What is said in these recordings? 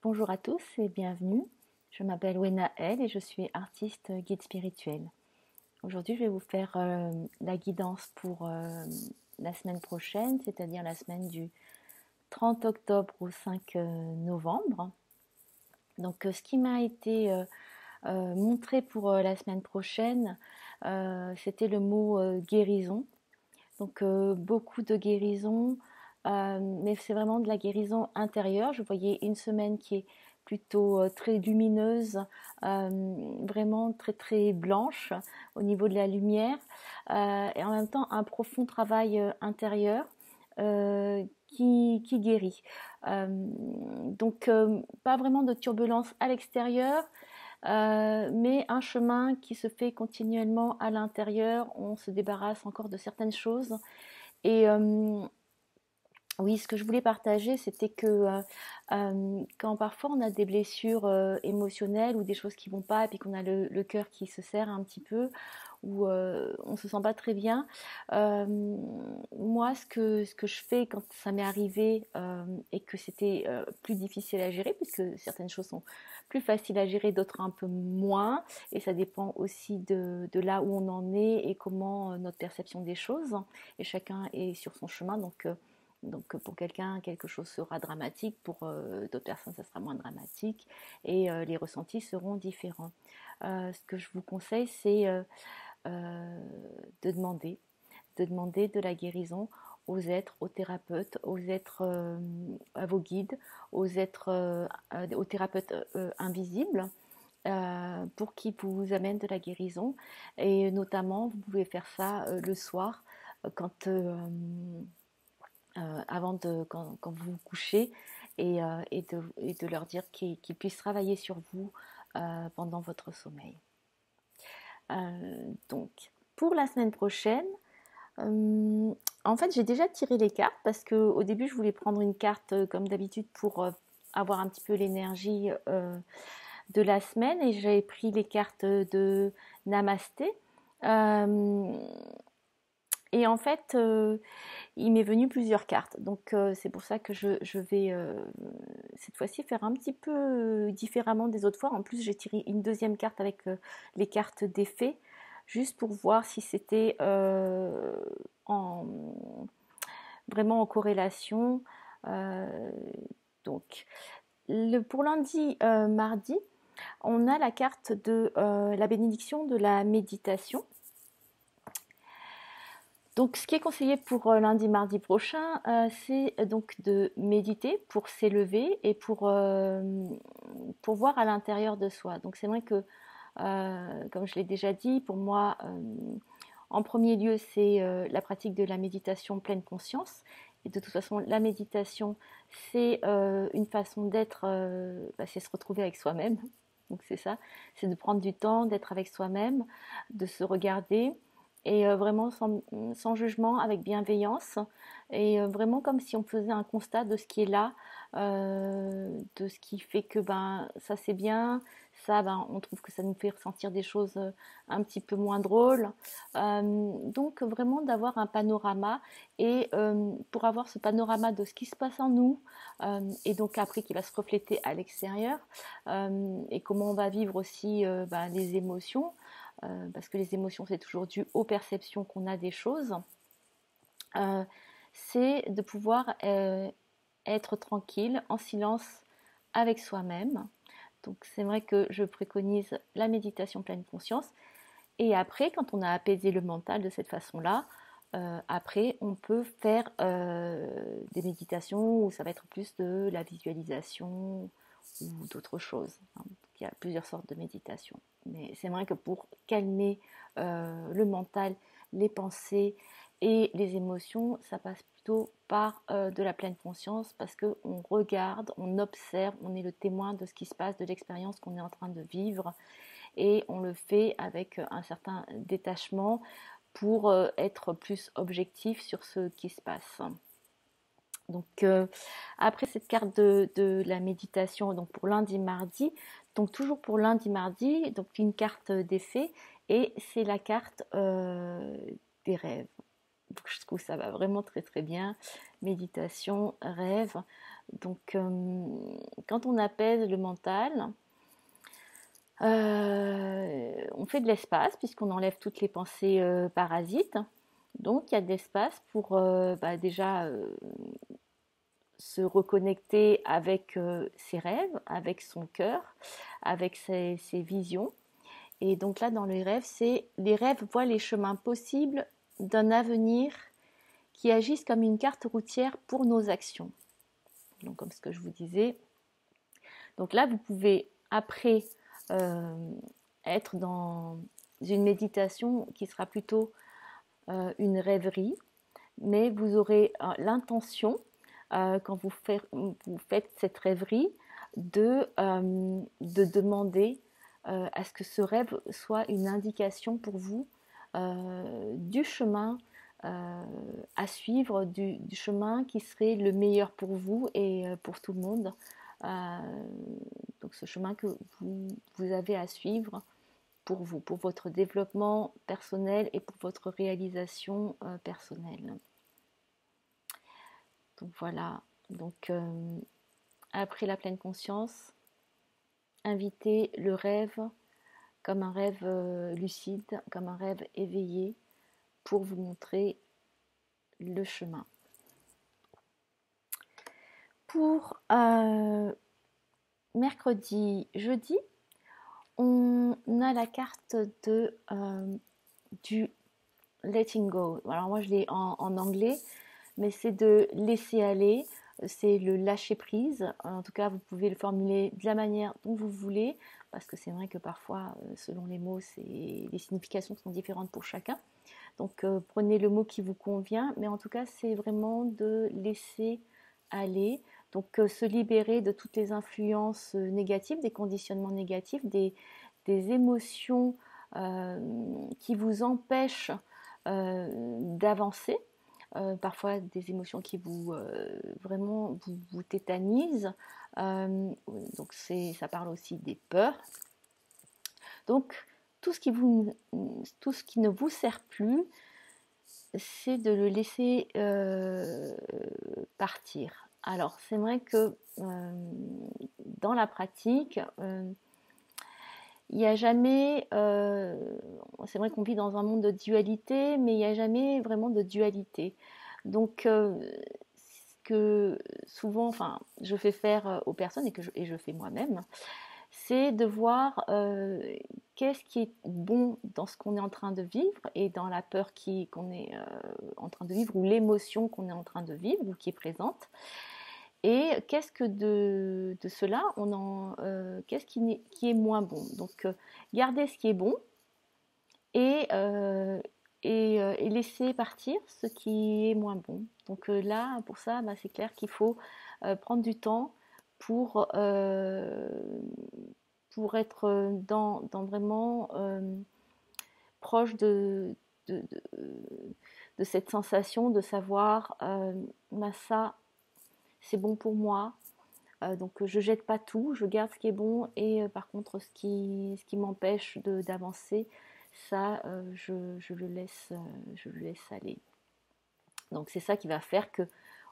Bonjour à tous et bienvenue. Je m'appelle Wena El et je suis artiste guide spirituel. Aujourd'hui, je vais vous faire la guidance pour la semaine prochaine, c'est-à-dire la semaine du 30 octobre au 5 novembre. Donc, ce qui m'a été montré pour la semaine prochaine, c'était le mot guérison. Donc, beaucoup de guérison, mais c'est vraiment de la guérison intérieure. Je voyais une semaine qui est plutôt très lumineuse, vraiment très très blanche au niveau de la lumière, et en même temps un profond travail intérieur qui guérit. Donc pas vraiment de turbulence à l'extérieur, mais un chemin qui se fait continuellement à l'intérieur. On se débarrasse encore de certaines choses. Et oui, ce que je voulais partager, c'était que quand parfois on a des blessures émotionnelles ou des choses qui vont pas, et puis qu'on a le cœur qui se serre un petit peu, ou on se sent pas très bien, euh, moi, ce que je fais quand ça m'est arrivé et que c'était plus difficile à gérer, puisque certaines choses sont plus faciles à gérer, d'autres un peu moins, et ça dépend aussi de là où on en est et comment notre perception des choses, et chacun est sur son chemin, donc pour quelqu'un, quelque chose sera dramatique, pour d'autres personnes, ça sera moins dramatique, et les ressentis seront différents. Ce que je vous conseille, c'est euh, de demander de la guérison aux êtres, aux thérapeutes, aux êtres, à vos guides, aux thérapeutes invisibles, pour qu'ils vous amènent de la guérison. Et notamment, vous pouvez faire ça le soir, quand quand vous vous couchez, et de leur dire qu'ils puissent travailler sur vous pendant votre sommeil. Donc, pour la semaine prochaine, en fait, j'ai déjà tiré les cartes parce qu'au début, je voulais prendre une carte comme d'habitude pour avoir un petit peu l'énergie de la semaine, et j'avais pris les cartes de Namasté. Euh, et en fait, il m'est venu plusieurs cartes. Donc, c'est pour ça que je vais cette fois-ci faire un petit peu différemment des autres fois. En plus, j'ai tiré une deuxième carte avec les cartes des fées, juste pour voir si c'était en, vraiment en corrélation. Euh, donc, pour lundi, mardi, on a la carte de la bénédiction de la méditation. Donc, ce qui est conseillé pour lundi, mardi prochain, c'est donc de méditer pour s'élever et pour voir à l'intérieur de soi. Donc, c'est vrai que, comme je l'ai déjà dit, pour moi, en premier lieu, c'est la pratique de la méditation pleine conscience. Et de toute façon, la méditation, c'est une façon d'être, c'est se retrouver avec soi-même. Donc, c'est ça, c'est de prendre du temps, d'être avec soi-même, de se regarder, et vraiment sans jugement, avec bienveillance, et vraiment comme si on faisait un constat de ce qui est là, de ce qui fait que ça c'est bien, ça on trouve que ça nous fait ressentir des choses un petit peu moins drôles. Donc vraiment d'avoir un panorama, et pour avoir ce panorama de ce qui se passe en nous, et donc après qui va se refléter à l'extérieur, et comment on va vivre aussi les émotions, parce que les émotions, c'est toujours dû aux perceptions qu'on a des choses, c'est de pouvoir être tranquille, en silence avec soi-même. Donc c'est vrai que je préconise la méditation pleine conscience. Et après, quand on a apaisé le mental de cette façon-là, après, on peut faire des méditations où ça va être plus de la visualisation ou d'autres choses. Donc, il y a plusieurs sortes de méditation. Mais c'est vrai que pour calmer le mental, les pensées et les émotions, ça passe plutôt par de la pleine conscience, parce qu'on regarde, on observe, on est le témoin de ce qui se passe, de l'expérience qu'on est en train de vivre, et on le fait avec un certain détachement pour être plus objectif sur ce qui se passe. Donc après cette carte de la méditation, donc pour lundi mardi, donc toujours pour lundi mardi, donc une carte d'effet, et c'est la carte des rêves. Donc je trouve que ça va vraiment très très bien. Méditation, rêve. Donc quand on apaise le mental, on fait de l'espace puisqu'on enlève toutes les pensées parasites. Donc il y a de l'espace pour déjà se reconnecter avec ses rêves, avec son cœur, avec ses visions. Et donc là, dans les rêves voient les chemins possibles d'un avenir qui agissent comme une carte routière pour nos actions. Donc comme ce que je vous disais. Donc là, vous pouvez après être dans une méditation qui sera plutôt une rêverie, mais vous aurez l'intention, quand vous faites cette rêverie, de demander à ce que ce rêve soit une indication pour vous du chemin à suivre, du chemin qui serait le meilleur pour vous et pour tout le monde. Euh, donc ce chemin que vous avez à suivre pour vous, pour votre développement personnel et pour votre réalisation personnelle. Donc voilà, donc après la pleine conscience, invitez le rêve comme un rêve lucide, comme un rêve éveillé pour vous montrer le chemin. Pour mercredi, jeudi, on a la carte du letting go. Alors moi je l'ai en anglais, mais c'est de laisser aller, c'est le lâcher prise. En tout cas, vous pouvez le formuler de la manière dont vous voulez, parce que c'est vrai que parfois, selon les mots, les significations sont différentes pour chacun. Donc prenez le mot qui vous convient, mais en tout cas, c'est vraiment de laisser aller. Donc se libérer de toutes les influences négatives, des conditionnements négatifs, des émotions qui vous empêchent d'avancer. Parfois des émotions qui vraiment vous tétanisent. Donc ça parle aussi des peurs. Donc tout ce qui ne vous sert plus, c'est de le laisser partir. Alors c'est vrai que dans la pratique, il n'y a jamais, c'est vrai qu'on vit dans un monde de dualité, mais il n'y a jamais vraiment de dualité. Donc, ce que souvent, enfin, je fais faire aux personnes et je fais moi-même, c'est de voir qu'est-ce qui est bon dans ce qu'on est en train de vivre et dans la peur qu'on est en train de vivre ou l'émotion qu'on est en train de vivre ou qui est présente. Et qu'est-ce que de cela, qu'est-ce qui est moins bon. Donc, gardez ce qui est bon et, et laisser partir ce qui est moins bon. Donc là, pour ça, c'est clair qu'il faut prendre du temps pour être dans vraiment proche de, de cette sensation de savoir ça c'est bon pour moi. Donc je jette pas tout, je garde ce qui est bon et par contre ce qui m'empêche d'avancer, ça je le laisse aller. Donc c'est ça qui va faire que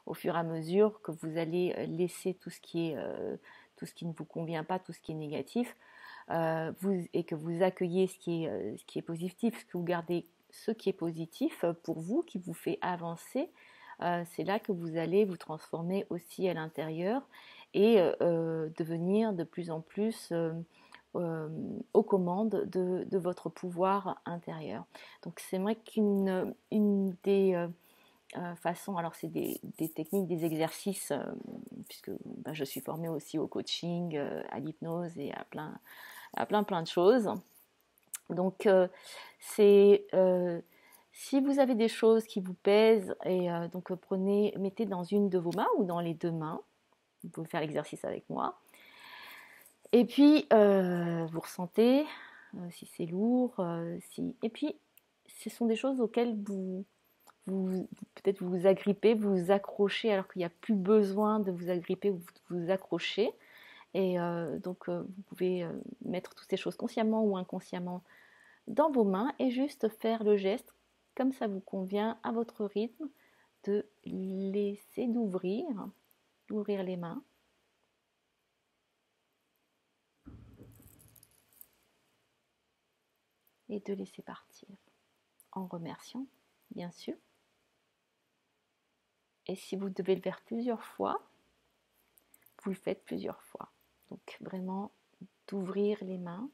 au fur et à mesure que vous allez laisser tout ce qui ne vous convient pas, tout ce qui est négatif, et que vous accueillez ce qui est positif, que vous gardez ce qui est positif pour vous, qui vous fait avancer, c'est là que vous allez vous transformer aussi à l'intérieur et devenir de plus en plus aux commandes de votre pouvoir intérieur. Donc c'est vrai qu'une des façons, alors c'est des techniques, des exercices, puisque je suis formée aussi au coaching, à l'hypnose et à plein de choses. Donc c'est si vous avez des choses qui vous pèsent, et donc mettez dans une de vos mains ou dans les deux mains. Vous pouvez faire l'exercice avec moi. Et puis vous ressentez si c'est lourd, et puis ce sont des choses auxquelles peut-être vous vous agrippez, vous vous accrochez alors qu'il n'y a plus besoin de vous agripper ou de vous accrocher. Et donc vous pouvez mettre toutes ces choses consciemment ou inconsciemment dans vos mains et juste faire le geste comme ça vous convient, à votre rythme, de laisser d'ouvrir les mains. Et de laisser partir en remerciant, bien sûr. Et si vous devez le faire plusieurs fois, vous le faites plusieurs fois. Donc vraiment d'ouvrir les mains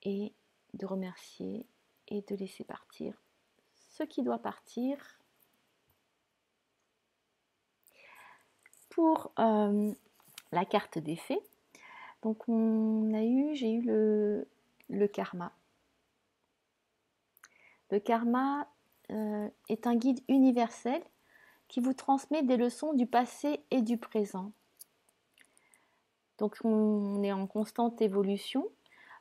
et de remercier et de laisser partir ce qui doit partir. Pour la carte des fées, donc j'ai eu le karma. Le karma est un guide universel qui vous transmet des leçons du passé et du présent. Donc on est en constante évolution.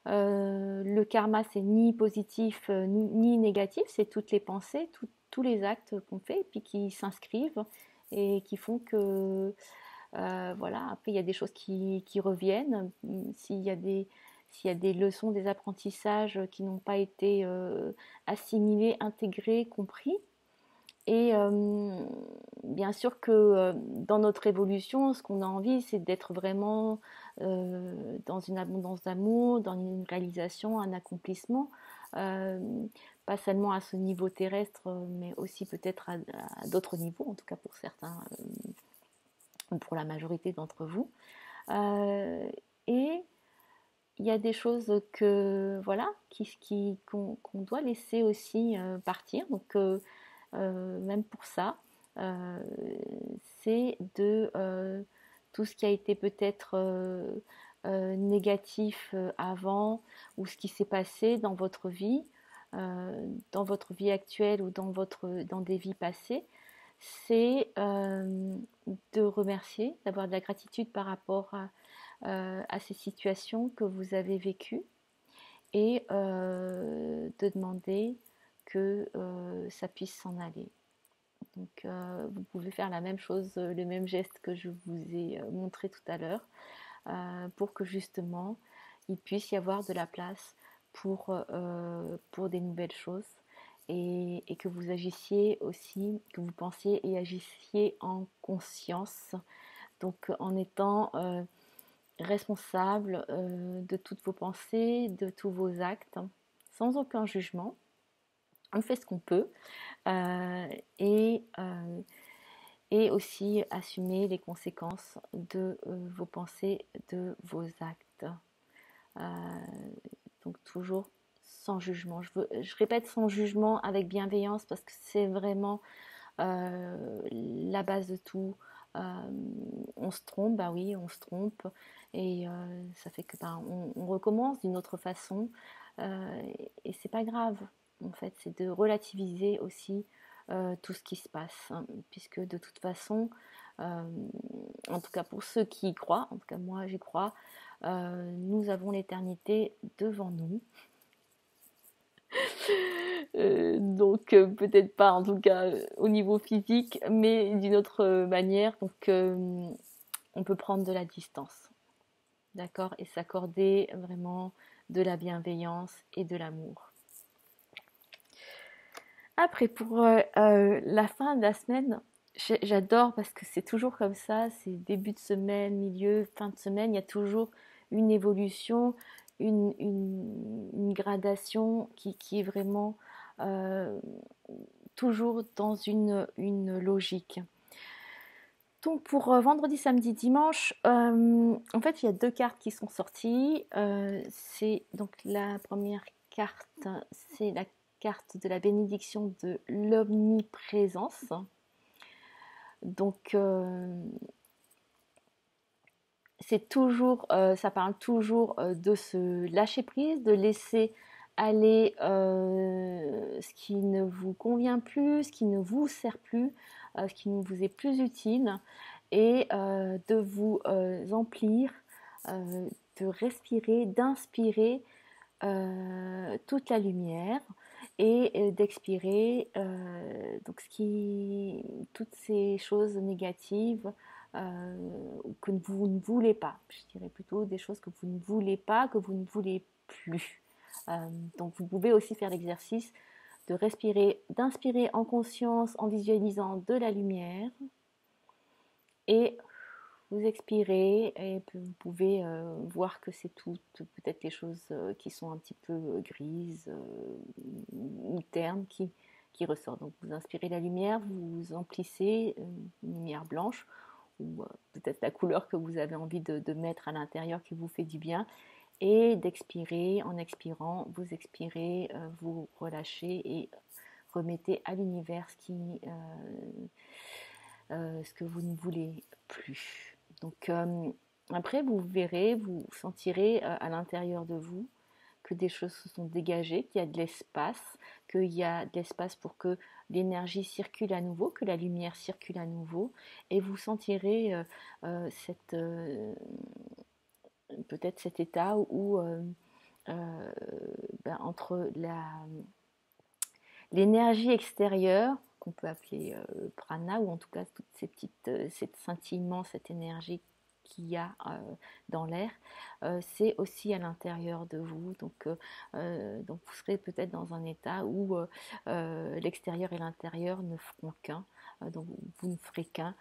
Le karma, c'est ni positif ni négatif, c'est toutes les pensées, tous les actes qu'on fait et puis qui s'inscrivent et qui font que voilà, après il y a des choses qui reviennent. S'il y a des leçons, des apprentissages qui n'ont pas été assimilés, intégrés, compris. Et bien sûr que dans notre évolution, ce qu'on a envie, c'est d'être vraiment dans une abondance d'amour, dans une réalisation, un accomplissement, euh, pas seulement à ce niveau terrestre, mais aussi peut-être à d'autres niveaux, en tout cas pour certains, ou pour la majorité d'entre vous. Et il y a des choses que voilà, qu'on doit laisser aussi partir. Donc même pour ça, c'est de tout ce qui a été peut-être négatif avant ou ce qui s'est passé dans votre vie actuelle ou dans des vies passées, c'est de remercier, d'avoir de la gratitude par rapport à ces situations que vous avez vécues et de demander que ça puisse s'en aller. Donc vous pouvez faire la même chose, le même geste que je vous ai montré tout à l'heure, pour que justement il puisse y avoir de la place pour des nouvelles choses et que vous agissiez aussi, que vous pensiez et agissiez en conscience, donc en étant responsable de toutes vos pensées, de tous vos actes, sans aucun jugement. On fait ce qu'on peut euh, et, euh, et aussi assumer les conséquences de vos pensées, de vos actes. Euh, donc toujours sans jugement. Je répète sans jugement, avec bienveillance, parce que c'est vraiment la base de tout. On se trompe, bah oui, on se trompe, et ça fait que on recommence d'une autre façon, et c'est pas grave. En fait, c'est de relativiser aussi tout ce qui se passe, hein, puisque de toute façon, en tout cas pour ceux qui y croient, en tout cas moi j'y crois, nous avons l'éternité devant nous. Donc peut-être pas en tout cas au niveau physique, mais d'une autre manière. Donc on peut prendre de la distance, d'accord, et s'accorder vraiment de la bienveillance et de l'amour. Après, pour la fin de la semaine, j'adore parce que c'est toujours comme ça, c'est début de semaine, milieu, fin de semaine, il y a toujours une évolution, une gradation qui est vraiment toujours dans une logique. Donc pour vendredi, samedi, dimanche, en fait il y a deux cartes qui sont sorties. C'est donc la première carte, c'est la carte de la bénédiction de l'omniprésence. Donc c'est toujours, ça parle toujours de se lâcher prise, de laisser aller ce qui ne vous convient plus, ce qui ne vous sert plus, ce qui ne vous est plus utile, et de vous emplir, de respirer, d'inspirer toute la lumière et d'expirer donc toutes ces choses négatives que vous ne voulez pas. Je dirais plutôt des choses que vous ne voulez pas, que vous ne voulez plus. Donc vous pouvez aussi faire l'exercice de respirer, d'inspirer en conscience en visualisant de la lumière et vous expirez et vous pouvez voir que c'est toutes peut-être les choses qui sont un petit peu grises ou ternes qui ressortent. Donc vous inspirez la lumière, vous emplissez une lumière blanche ou peut-être la couleur que vous avez envie de mettre à l'intérieur qui vous fait du bien et d'expirer. En expirant, vous expirez, vous relâchez et remettez à l'univers ce que vous ne voulez plus. Donc après, vous verrez, vous sentirez à l'intérieur de vous que des choses se sont dégagées, qu'il y a de l'espace, qu'il y a de l'espace pour que l'énergie circule à nouveau, que la lumière circule à nouveau, et vous sentirez peut-être cet état où entre l'énergie extérieure, qu'on peut appeler prana, ou en tout cas toutes ces petites, cet scintillement, cette énergie qu'il y a dans l'air, c'est aussi à l'intérieur de vous. Donc vous serez peut-être dans un état où l'extérieur et l'intérieur ne feront qu'un. Donc vous ne ferez qu'un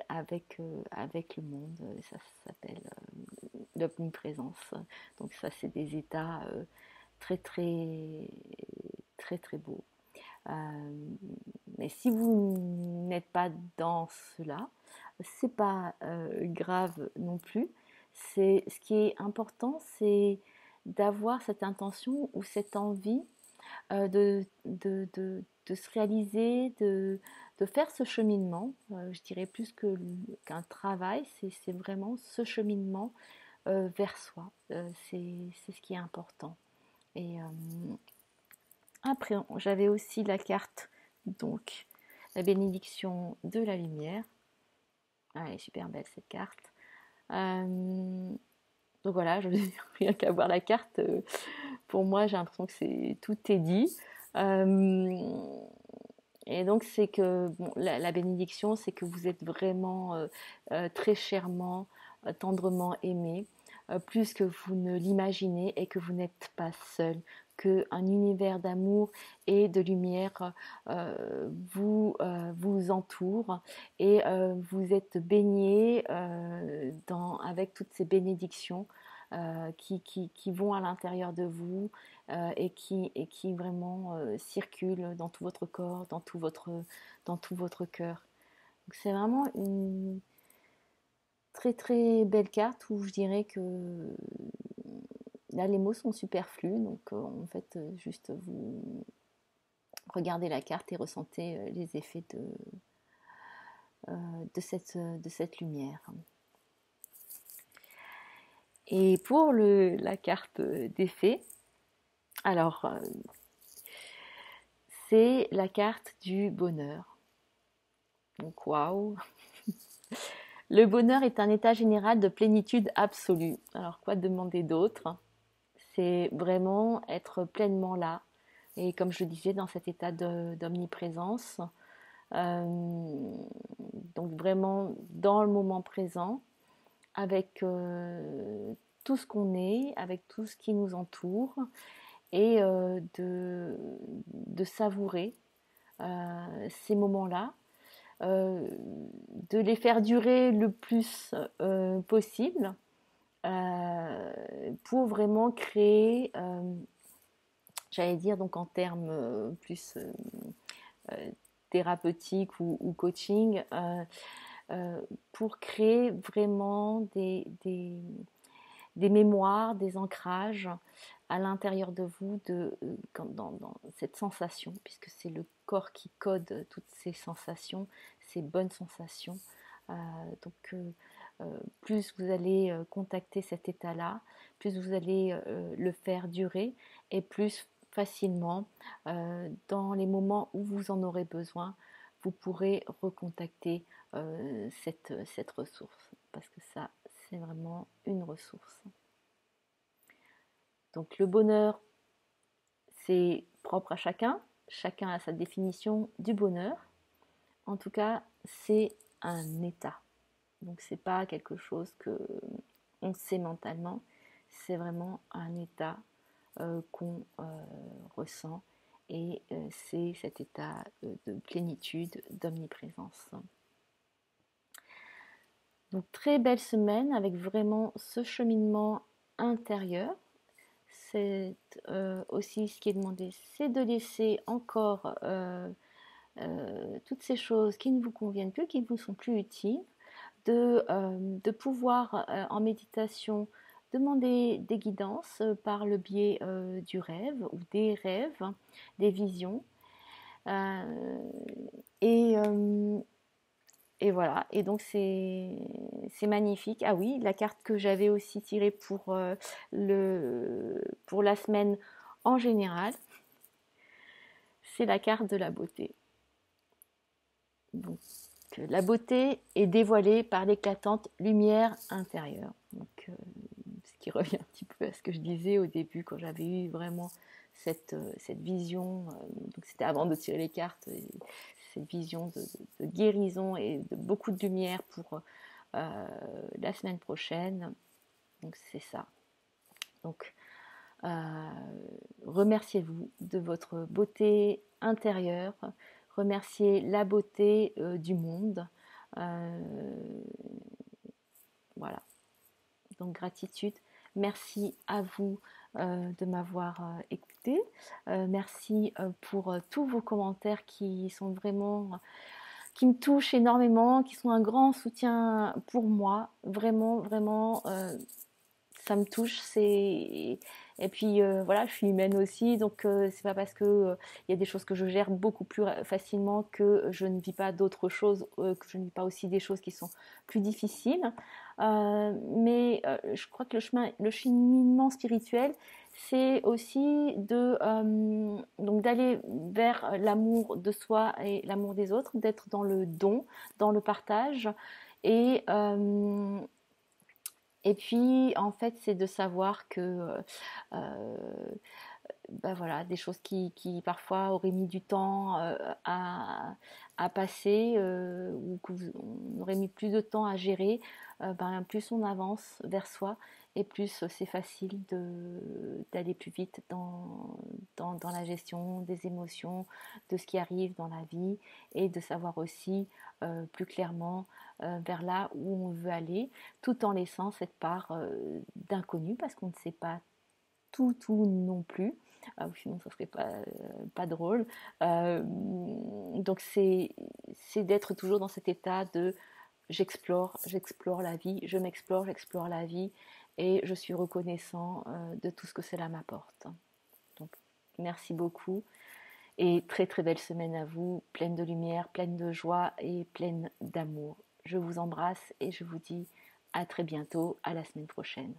avec le monde. Ça s'appelle l'omniprésence. Donc ça, c'est des états très très très très beaux. Mais si vous n'êtes pas dans cela, c'est pas grave non plus. C'est ce qui est important, c'est d'avoir cette intention ou cette envie de se réaliser, de faire ce cheminement. Je dirais plus qu'un travail, c'est vraiment ce cheminement vers soi. C'est ce qui est important. Et après, j'avais aussi la carte, donc la bénédiction de la lumière. Ah, elle est super belle cette carte. Donc voilà, je veux dire, rien qu'à voir la carte, pour moi, j'ai l'impression que tout est dit. Et donc, c'est que bon, la bénédiction, c'est que vous êtes vraiment très chèrement, tendrement aimé, plus que vous ne l'imaginez et que vous n'êtes pas seul, qu'un univers d'amour et de lumière vous entoure et vous êtes baigné avec toutes ces bénédictions qui vont à l'intérieur de vous et qui vraiment circulent dans tout votre corps, dans tout votre cœur. Donc c'est vraiment une très très belle carte où je dirais que là les mots sont superflus, donc en fait juste vous regardez la carte et ressentez les effets de cette lumière. Et pour la carte d'effet, alors c'est la carte du bonheur. Donc waouh. Le bonheur est un état général de plénitude absolue. Alors quoi demander d'autre? C'est vraiment être pleinement là. Et comme je le disais, dans cet état d'omniprésence. Donc vraiment dans le moment présent, avec tout ce qu'on est, avec tout ce qui nous entoure, et de savourer ces moments-là, de les faire durer le plus possible pour vraiment créer, j'allais dire donc en termes plus thérapeutiques ou coaching, pour créer vraiment des mémoires, des ancrages à l'intérieur de vous dans cette sensation, puisque c'est le corps qui code toutes ces sensations, ces bonnes sensations. Plus vous allez contacter cet état-là, plus vous allez le faire durer et plus facilement, dans les moments où vous en aurez besoin, vous pourrez recontacter cette ressource, parce que ça, c'est vraiment une ressource. Donc le bonheur, c'est propre à chacun. Chacun a sa définition du bonheur. En tout cas, c'est un état. Donc c'est pas quelque chose que on sait mentalement. C'est vraiment un état qu'on ressent. Et c'est cet état de plénitude, d'omniprésence. Donc très belle semaine avec vraiment ce cheminement intérieur. C'est aussi ce qui est demandé, c'est de laisser encore toutes ces choses qui ne vous conviennent plus, qui ne vous sont plus utiles, de pouvoir en méditation demander des guidances par le biais du rêve ou des rêves, des visions. Et, euh, et voilà, et donc c'est magnifique. Ah oui, la carte que j'avais aussi tirée pour la semaine en général, c'est la carte de la beauté. Donc, la beauté est dévoilée par l'éclatante lumière intérieure. Donc, ce qui revient un petit peu à ce que je disais au début quand j'avais eu vraiment cette vision. Donc, c'était avant de tirer les cartes, cette vision de guérison et de beaucoup de lumière pour la semaine prochaine. Donc, c'est ça. Donc, remerciez-vous de votre beauté intérieure, remerciez la beauté du monde. Voilà. Donc gratitude. Merci à vous de m'avoir écouté. Merci pour tous vos commentaires qui sont vraiment, qui me touchent énormément, qui sont un grand soutien pour moi. Vraiment, vraiment, ça me touche. Et puis voilà, je suis humaine aussi, donc c'est pas parce que il y a des choses que je gère beaucoup plus facilement que je ne vis pas d'autres choses, que je ne vis pas aussi des choses qui sont plus difficiles. Mais je crois que le cheminement spirituel, c'est aussi donc d'aller vers l'amour de soi et l'amour des autres, d'être dans le don, dans le partage. Et, euh, et puis, en fait, c'est de savoir que euh, ben voilà, des choses qui parfois auraient mis du temps à passer ou qu'on aurait mis plus de temps à gérer, ben, plus on avance vers soi et plus c'est facile d'aller plus vite dans la gestion des émotions, de ce qui arrive dans la vie et de savoir aussi plus clairement vers là où on veut aller, tout en laissant cette part d'inconnu parce qu'on ne sait pas tout non plus. Sinon ça serait pas drôle. Donc c'est d'être toujours dans cet état de j'explore la vie, j'explore la vie et je suis reconnaissant de tout ce que cela m'apporte. Donc merci beaucoup et très très belle semaine à vous, pleine de lumière, pleine de joie et pleine d'amour. Je vous embrasse et je vous dis à très bientôt, à la semaine prochaine.